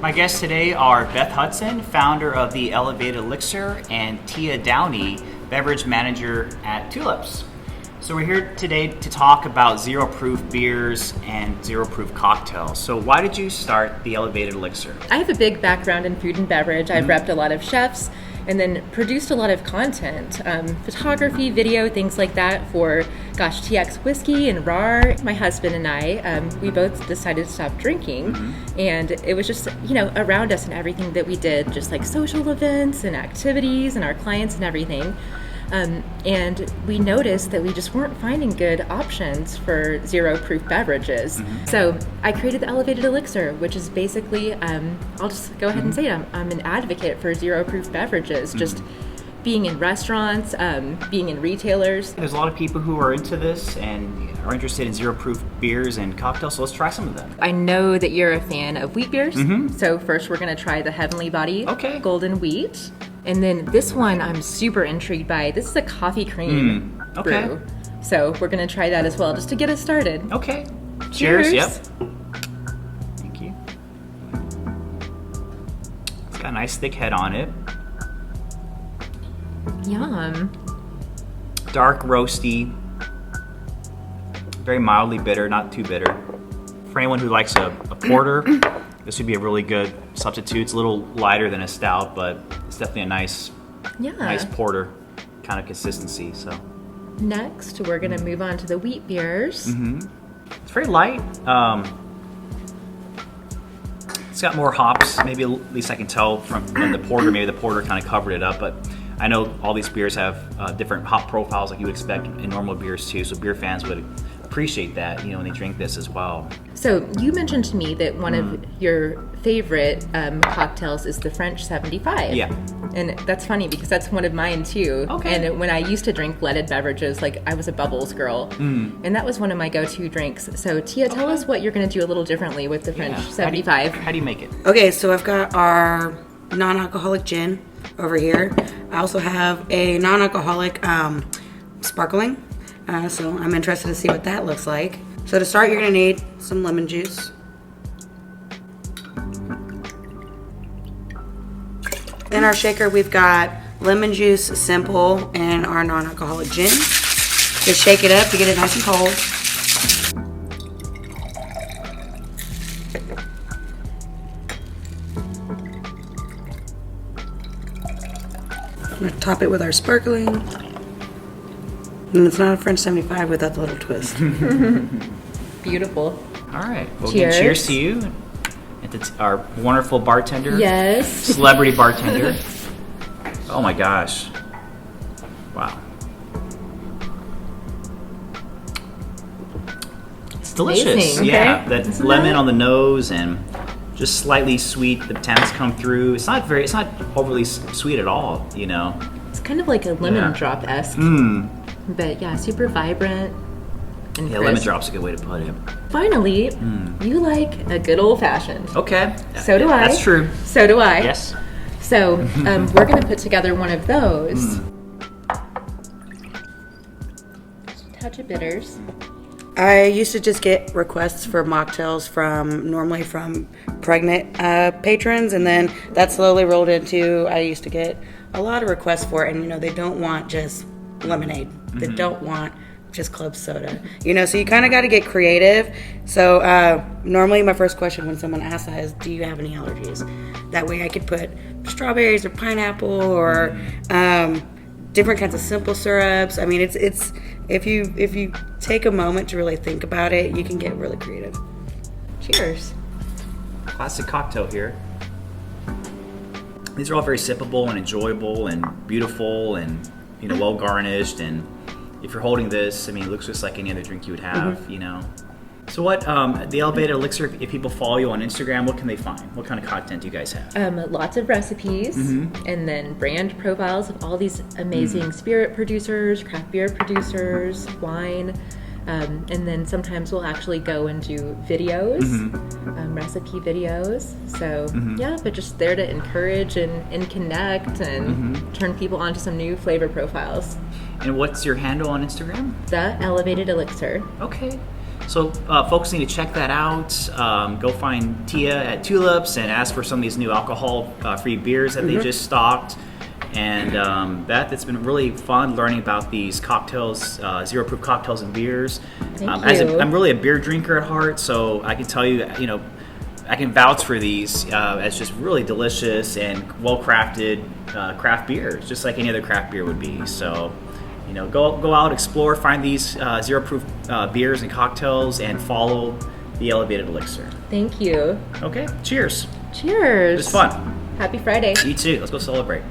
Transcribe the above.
My guests today are Beth Hutson, founder of the Elevated Elixir, and Tia Downey, beverage manager at Tulips. So we're here today to talk about zero-proof beers and zero-proof cocktails. So why did you start the Elevated Elixir? I have a big background in food and beverage. I've repped a lot of chefs and then produced a lot of content, photography, video, things like that for, TX Whiskey and RAR. My husband and I, we both decided to stop drinking, and it was just, around us and everything that we did, just like social events and activities and our clients and everything. And we noticed that we just weren't finding good options for zero-proof beverages. So I created the Elevated Elixir, which is basically, I'll just go ahead and say it, I'm an advocate for zero-proof beverages, just being in restaurants, being in retailers. There's a lot of people who are into this and are interested in zero-proof beers and cocktails, so let's try some of them. I know that you're a fan of wheat beers, so first we're gonna try the Heavenly Body Golden Wheat. And then this one I'm super intrigued by. This is a coffee cream brew. So we're going to try that as well, just to get us started. Okay. Cheers. Yep. Thank you. It's got a nice thick head on it. Yum. Dark, roasty. Very mildly bitter, not too bitter. For anyone who likes a porter, this would be a really good substitute. It's a little lighter than a stout, but it's definitely a nice porter kind of consistency. So next, we're gonna move on to the wheat beers. It's very light. It's got more hops. Maybe at least I can tell from the porter. Maybe the porter kind of covered it up, but I know all these beers have different hop profiles like you would expect in normal beers too. So beer fans would appreciate that, when they drink this as well. So you mentioned to me that one of your favorite cocktails is the French 75. Yeah. And that's funny because that's one of mine too. Okay. And when I used to drink leaded beverages, like I was a Bubbles girl. And that was one of my go-to drinks. So Tia, tell us what you're going to do a little differently with the French 75. How do you make it? Okay, so I've got our non-alcoholic gin over here. I also have a non-alcoholic sparkling. So I'm interested to see what that looks like. So to start, you're gonna need some lemon juice. In our shaker, we've got lemon juice, simple, and our non-alcoholic gin. Just shake it up to get it nice and cold. I'm gonna top it with our sparkling. And it's not a French 75 without the little twist. Beautiful. All right. Well, Cheers. again, cheers to you. And to our wonderful bartender. Yes. Celebrity bartender. Oh my gosh. Wow. It's delicious. Amazing. Yeah. Okay. That Isn't lemon that? on the nose and just slightly sweet. The tannins come through. It's not overly sweet at all, It's kind of like a lemon drop-esque. But yeah, super vibrant and Yeah, crisp. lemon drop's a good way to put it. Finally, you like a good old-fashioned. Okay. So do I. That's true. So do I. Yes. So we're going to put together one of those. Touch of bitters. I used to just get requests for mocktails normally from pregnant patrons, and then that slowly rolled into, I used to get a lot of requests for it, and they don't want just lemonade. They don't want just club soda. So you kind of got to get creative. So normally my first question when someone asks that is, do you have any allergies? That way I could put strawberries or pineapple or different kinds of simple syrups. I mean, it's if you take a moment to really think about it, you can get really creative. Cheers. Classic cocktail here. These are all very sippable and enjoyable and beautiful and well garnished, and if you're holding this, it looks just like any other drink you would have, So what, the Elevated Elixir, if people follow you on Instagram, what can they find? What kind of content do you guys have? Lots of recipes, and then brand profiles of all these amazing spirit producers, craft beer producers, wine, and then sometimes we'll actually go and do videos, recipe videos. So yeah, but just there to encourage and connect and turn people onto some new flavor profiles. And what's your handle on Instagram? The Elevated Elixir. Okay. So folks need to check that out. Go find Tia at Tulips and ask for some of these new alcohol-free beers that they just stocked. And Beth, it's been really fun learning about these cocktails, zero proof cocktails and beers. Thank you. I'm really a beer drinker at heart, so I can tell you, I can vouch for these as just really delicious and well-crafted craft beers, just like any other craft beer would be. So, go out, explore, find these zero proof beers and cocktails, and follow the Elevated Elixir. Thank you. Okay, cheers. Cheers. It was fun. Happy Friday. You too. Let's go celebrate.